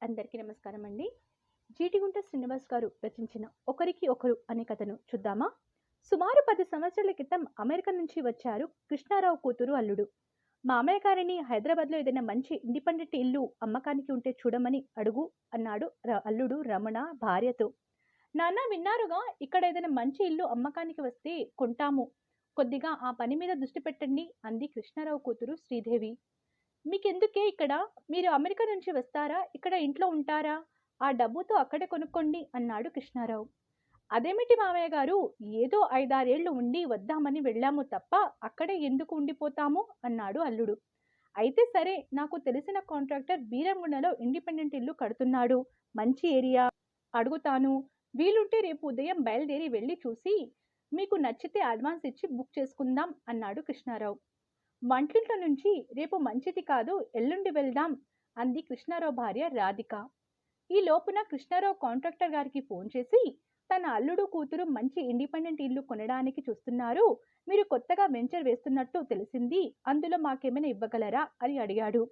అందరికీ నమస్కారం అండి. జీటిగుంట శ్రీనివాస్ గారు రచించిన 'ఒకరికి ఒకరు' అనే కథను చూద్దామా? సుమారు 10 సంవత్సరాల క్రితం అమెరికా నుంచి వచ్చారు కృష్ణారావు కూతురు, అల్లుడు. మామయ్య గారిని హైదరాబాద్‌లో ఏదైనా మంచి ఇండిపెండెంట్ ఇల్లు అమ్మకానికి ఉంటే చూడమని అడుగు అన్నాడు అల్లుడు రమణ భార్యతో. నాన్న విన్నారుగా, ఇక్కడ ఏదైనా మంచి ఇల్లు అమ్మకానికి వస్తే కొంటాము. కొద్దిగా ఆ పని మీద దృష్టి పెట్టండి అంది కృష్ణారావు కూతురు శ్రీదేవి. మీకెందుకే ఇక్కడ? మీరు అమెరికా నుంచి వస్తారా? ఇక్కడ ఇంట్లో ఉంటారా? ఆ డబ్బుతో అక్కడే కొనుక్కోండి అన్నాడు కృష్ణారావు. అదేమిటి మామయ్య గారు, ఏదో 5, 6 ఏళ్లు ఉండి వద్దామని వెళ్ళాము తప్ప అక్కడే ఎందుకు ఉండిపోతాము అన్నాడు అల్లుడు. అయితే సరే, నాకు తెలిసిన కాంట్రాక్టర్ బీరంగుండలో ఇండిపెండెంట్ ఇల్లు కడుతున్నాడు. మంచి ఏరియా. అడుగుతాను. వీలుంటే రేపు ఉదయం బయలుదేరి వెళ్ళి చూసి మీకు నచ్చితే అడ్వాన్స్ ఇచ్చి బుక్ చేసుకుందాం అన్నాడు కృష్ణారావు. వంటింట్లో నుంచి రేపు మంచిది కాదు, ఎల్లుండి వెళ్దాం అంది కృష్ణారావు భార్య రాధిక. ఈ లోపున కృష్ణారావు కాంట్రాక్టర్ గారికి ఫోన్ చేసి, తన అల్లుడు కూతురు మంచి ఇండిపెండెంట్ ఇల్లు కొనడానికి చూస్తున్నారు. మీరు కొత్తగా వెంచర్ వేస్తున్నట్టు తెలిసింది. అందులో మాకేమైనా ఇవ్వగలరా అని అడిగాడు.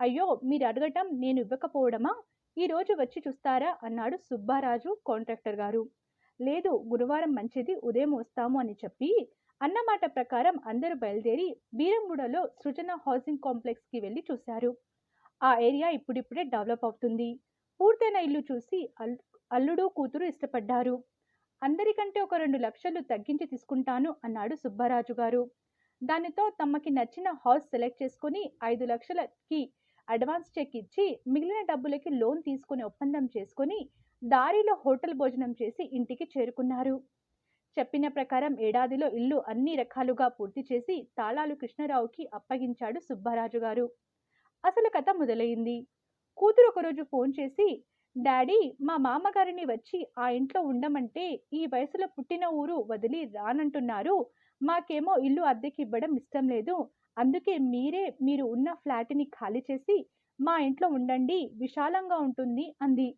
అయ్యో, మీరు అడగటం, నేను ఇవ్వకపోవడమా? ఈ రోజు వచ్చి చూస్తారా అన్నాడు సుబ్బారాజు కాంట్రాక్టర్ గారు. లేదు, గురువారం మంచిది, ఉదయం వస్తాము అని చెప్పి అన్నమాట ప్రకారం అందరూ బయలుదేరి బీరంగూడలో సృజన హౌసింగ్ కాంప్లెక్స్ కి వెళ్ళి చూశారు. ఆ ఏరియా ఇప్పుడిప్పుడే డెవలప్ అవుతుంది. పూర్తయిన ఇల్లు చూసి అల్లుడు కూతురు ఇష్టపడ్డారు. అందరికంటే ఒక 2 లక్షలు తగ్గించి తీసుకుంటాను అన్నాడు సుబ్బరాజు గారు. దానితో తమకి నచ్చిన హౌస్ సెలెక్ట్ చేసుకుని 5 లక్షలకి అడ్వాన్స్ చెక్ ఇచ్చి మిగిలిన డబ్బులకి లోన్ తీసుకుని ఒప్పందం చేసుకుని దారిలో హోటల్ భోజనం చేసి ఇంటికి చేరుకున్నారు. చెప్పిన ప్రకారం ఏడాదిలో ఇల్లు అన్ని రకాలుగా పూర్తి చేసి తాళాలు కృష్ణారావుకి అప్పగించాడు సుబ్బరాజు గారు. అసలు కథ మొదలైంది. కూతురు ఒకరోజు ఫోన్ చేసి, డాడీ, మా మామగారిని వచ్చి ఆ ఇంట్లో ఉండమంటే ఈ వయసులో పుట్టిన ఊరు వదిలి రానంటున్నారు. మాకేమో ఇల్లు అద్దెకి ఇవ్వడం ఇష్టం లేదు. అందుకే మీరు ఉన్న ఫ్లాట్ని ఖాళీ చేసి మా ఇంట్లో ఉండండి, విశాలంగా ఉంటుంది అంది.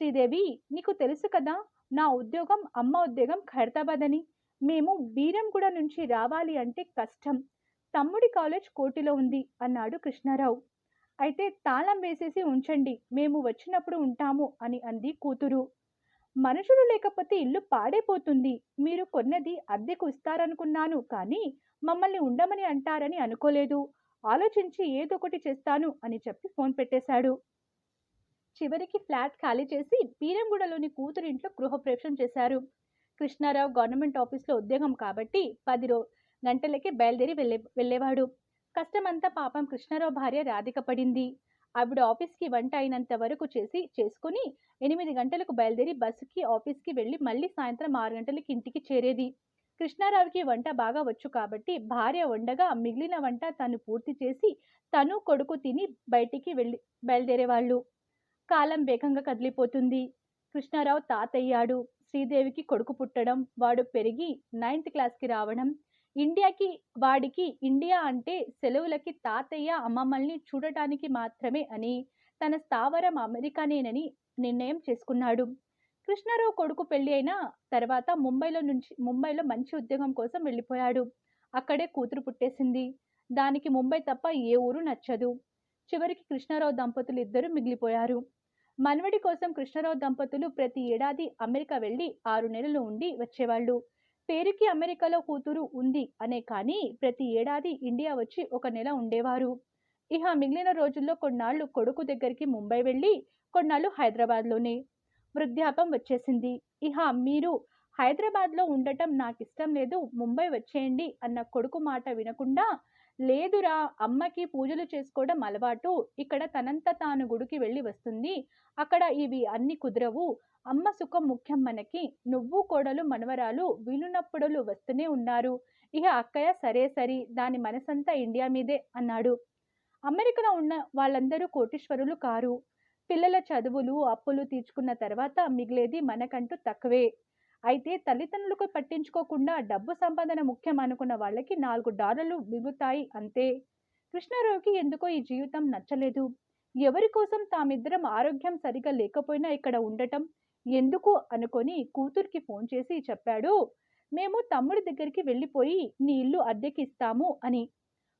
శ్రీదేవి, నీకు తెలుసు కదా, నా ఉద్యోగం అమ్మ ఉద్యోగం ఖైరతాబాద్ అని. మేము బీరంగూడ నుంచి రావాలి అంటే కష్టం. తమ్ముడి కాలేజ్ కోటిలో ఉంది అన్నాడు కృష్ణారావు. అయితే తాళం వేసేసి ఉంచండి, మేము వచ్చినప్పుడు ఉంటాము అని అంది కూతురు. మనుషులు లేకపోతే ఇల్లు పాడైపోతుంది. మీరు కొన్నది అద్దెకు ఇస్తారనుకున్నాను, కానీ మమ్మల్ని ఉండమని అంటారని అనుకోలేదు. ఆలోచించి ఏదో ఒకటి చేస్తాను అని చెప్పి ఫోన్ పెట్టేశాడు. చివరికి ఫ్లాట్ ఖాళీ చేసి బీరంగూడలోని కూతురింట్లో గృహప్రవేశం చేశారు. కృష్ణారావు గవర్నమెంట్ ఆఫీస్లో ఉద్యోగం కాబట్టి 10 గంటలకే బయలుదేరి వెళ్ళేవాడు. కష్టమంతా పాపం కృష్ణారావు భార్య రాధిక పడింది. ఆవిడ ఆఫీస్కి వంట అయినంత వరకు చేసుకుని 8 గంటలకు బయలుదేరి బస్సుకి ఆఫీస్కి వెళ్ళి మళ్ళీ సాయంత్రం 6 గంటలకి ఇంటికి చేరేది. కృష్ణారావుకి వంట బాగా వచ్చు కాబట్టి భార్య వండగా మిగిలిన వంట తను పూర్తి చేసి తను కొడుకు తిని బయటికి బయలుదేరేవాళ్ళు. కాలం వేగంగా కదిలిపోతుంది. కృష్ణారావు తాతయ్యాడు. శ్రీదేవికి కొడుకు పుట్టడం, వాడు పెరిగి 9th క్లాస్కి రావడం, వాడికి ఇండియా అంటే సెలవులకి తాతయ్య అమ్మమ్మల్ని చూడటానికి మాత్రమే అని, తన స్థావరం అమెరికానేనని నిర్ణయం చేసుకున్నాడు. కృష్ణారావు కొడుకు పెళ్లి అయిన తర్వాత ముంబైలో మంచి ఉద్యోగం కోసం వెళ్ళిపోయాడు. అక్కడే కూతురు పుట్టేసింది. దానికి ముంబై తప్ప ఏ ఊరు నచ్చదు. చివరికి కృష్ణారావు దంపతులు ఇద్దరు మిగిలిపోయారు. మనవడి కోసం కృష్ణారావు దంపతులు ప్రతి ఏడాది అమెరికా వెళ్ళి 6 నెలలు ఉండి వచ్చేవాళ్ళు. పేరుకి అమెరికాలో కూతురు ఉంది అనే కానీ ప్రతి ఏడాది ఇండియా వచ్చి 1 నెల ఉండేవారు. ఇహ మిగిలిన రోజుల్లో కొన్నాళ్ళు కొడుకు దగ్గరికి ముంబై వెళ్ళి కొన్నాళ్ళు హైదరాబాద్లోనే. వృద్ధాపం వచ్చేసింది. ఇహ మీరు హైదరాబాద్లో ఉండటం నాకు ఇష్టం లేదు, ముంబై వచ్చేయండి అన్న కొడుకు మాట వినకుండా, లేదురా, అమ్మకి పూజలు చేసుకోవడం అలవాటు, ఇక్కడ తనంత తాను గుడికి వెళ్ళి వస్తుంది, అక్కడ ఇవి అన్ని కుదరవు, అమ్మ సుఖం ముఖ్యం మనకి, నువ్వు కోడలు మనవరాలు వీలున్నప్పుడలు వస్తూనే ఉన్నారు, ఇక అక్కయ్య సరే సరి, దాని మనసంతా ఇండియా మీదే అన్నాడు. అమెరికాలో ఉన్న వాళ్ళందరూ కోటీశ్వరులు కారు. పిల్లల చదువులు అప్పులు తీర్చుకున్న తర్వాత మిగిలేది మనకంటూ తక్కువే. అయితే తల్లిదండ్రులకు పట్టించుకోకుండా డబ్బు సంపాదన ముఖ్యం అనుకున్న వాళ్ళకి $4 మిగులుతాయి అంతే. కృష్ణారావుకి ఎందుకో ఈ జీవితం నచ్చలేదు. ఎవరి కోసం తామిద్దరం ఆరోగ్యం సరిగా లేకపోయినా ఇక్కడ ఉండటం ఎందుకు అనుకొని కూతురికి ఫోన్ చేసి చెప్పాడు, మేము తమ్ముడి దగ్గరికి వెళ్ళిపోయి నీ ఇల్లు అద్దెకి ఇస్తాము అని.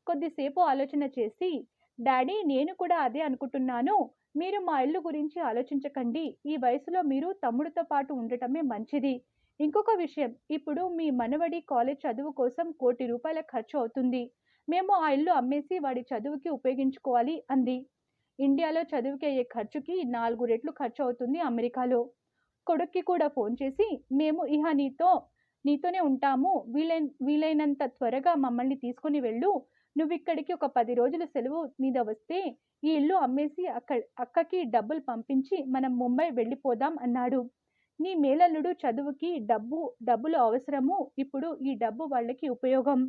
కొద్దిసేపు ఆలోచన చేసి, డాడీ, నేను కూడా అదే అనుకుంటున్నాను, మీరు మా ఇల్లు గురించి ఆలోచించకండి. ఈ వయసులో మీరు తమ్ముడితో పాటు ఉండటమే మంచిది. ఇంకొక విషయం, ఇప్పుడు మీ మనవడి కాలేజ్ చదువు కోసం ₹1,00,00,000 ఖర్చు అవుతుంది. మేము ఆ ఇల్లు అమ్మేసి వాడి చదువుకి ఉపయోగించుకోవాలి అంది. ఇండియాలో చదువుకి అయ్యే ఖర్చుకి 4 రెట్లు ఖర్చు అవుతుంది అమెరికాలో. కొడుక్కి కూడా ఫోన్ చేసి, మేము ఇహ నీతోనే ఉంటాము. వీలైనంత త్వరగా మమ్మల్ని తీసుకొని వెళ్ళు. నువ్విక్కడికి ఒక 10 రోజులు సెలవు మీద వస్తే ఈ ఇల్లు అమ్మేసి అక్కకి డబ్బులు పంపించి మనం ముంబై వెళ్ళిపోదాం అన్నాడు. నీ మేనల్లుడు చదువుకి డబ్బులు అవసరము. ఇప్పుడు ఈ డబ్బు వాళ్ళకి ఉపయోగం.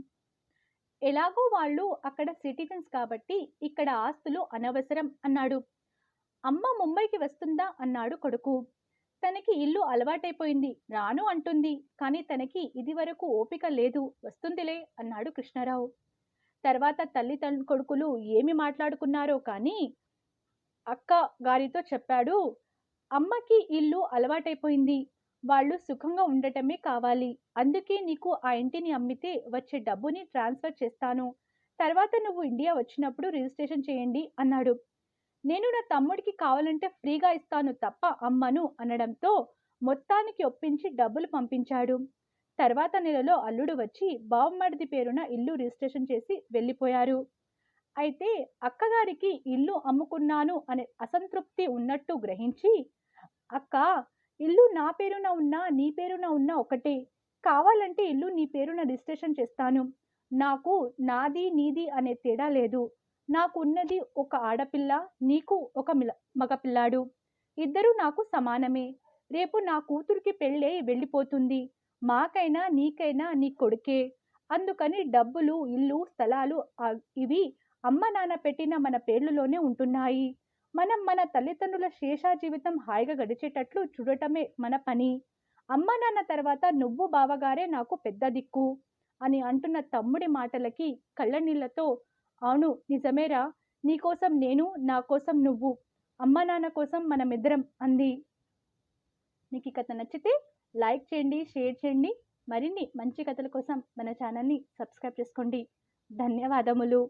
ఎలాగో వాళ్ళు అక్కడ సిటిజన్స్ కాబట్టి ఇక్కడ ఆస్తులు అనవసరం అన్నాడు. అమ్మ ముంబైకి వస్తుందా అన్నాడు కొడుకు. తనకి ఇల్లు అలవాటైపోయింది. రాను అంటుంది. కానీ తనకి ఇదివరకు ఓపిక లేదు. వస్తుందిలే అన్నాడు కృష్ణారావు. తర్వాత కొడుకులు ఏమి మాట్లాడుకున్నారో కానీ అక్క గారితో చెప్పాడు. అమ్మకి ఇల్లు అలవాటైపోయింది. వాళ్ళు సుఖంగా ఉండటమే కావాలి. అందుకే నీకు ఆ ఇంటిని అమ్మితే వచ్చే డబ్బుని ట్రాన్స్ఫర్ చేస్తాను. తర్వాత నువ్వు ఇండియా వచ్చినప్పుడు రిజిస్ట్రేషన్ చేయండి అన్నాడు. నేను నా తమ్ముడికి కావాలంటే ఫ్రీగా ఇస్తాను తప్ప అమ్మను అనడంతో మొత్తానికి ఒప్పించి డబ్బులు పంపించాడు. తర్వాత నెలలో అల్లుడు వచ్చి బావమరిది పేరున ఇల్లు రిజిస్ట్రేషన్ చేసి వెళ్ళిపోయారు. అయితే అక్కగారికి ఇల్లు అమ్ముకున్నాను అనే అసంతృప్తి ఉన్నట్టు గ్రహించి, అక్క, ఇల్లు నా పేరున ఉన్నా నీ పేరున ఉన్నా ఒకటే. కావాలంటే ఇల్లు నీ పేరున రిజిస్ట్రేషన్ చేస్తాను. నాకు నాది నీది అనే తేడా లేదు. నాకు ఉన్నది ఒక ఆడపిల్ల, నీకు ఒక మగపిల్లాడు. ఇద్దరూ నాకు సమానమే. రేపు నా కూతురికి పెళ్ళై వెళ్ళిపోతుంది. మాకైనా నీకైనా నీ కొడుకే. అందుకని డబ్బులు, ఇల్లు, స్థలాలు ఇవి అమ్మ నాన్న పెట్టిన మన పేర్లలోనే ఉంటున్నాయి. మనం మన తల్లిదండ్రుల శేషా జీవితం హాయిగా గడిచేటట్లు చూడటమే మన పని. అమ్మ నాన్న తర్వాత నువ్వు బావగారే నాకు పెద్ద దిక్కు అని అంటున్న తమ్ముడి మాటలకి కళ్ళనీళ్లతో, అవును నిజమేరా, నీకోసం నేను, నా కోసం నువ్వు, అమ్మ నాన్న కోసం మనమిద్దరం అంది. మీకు ఈ కథ నచ్చితే లైక్ చేయండి, షేర్ చేయండి. మరిన్ని మంచి కథల కోసం మన ఛానల్ని సబ్స్క్రైబ్ చేసుకోండి. ధన్యవాదములు.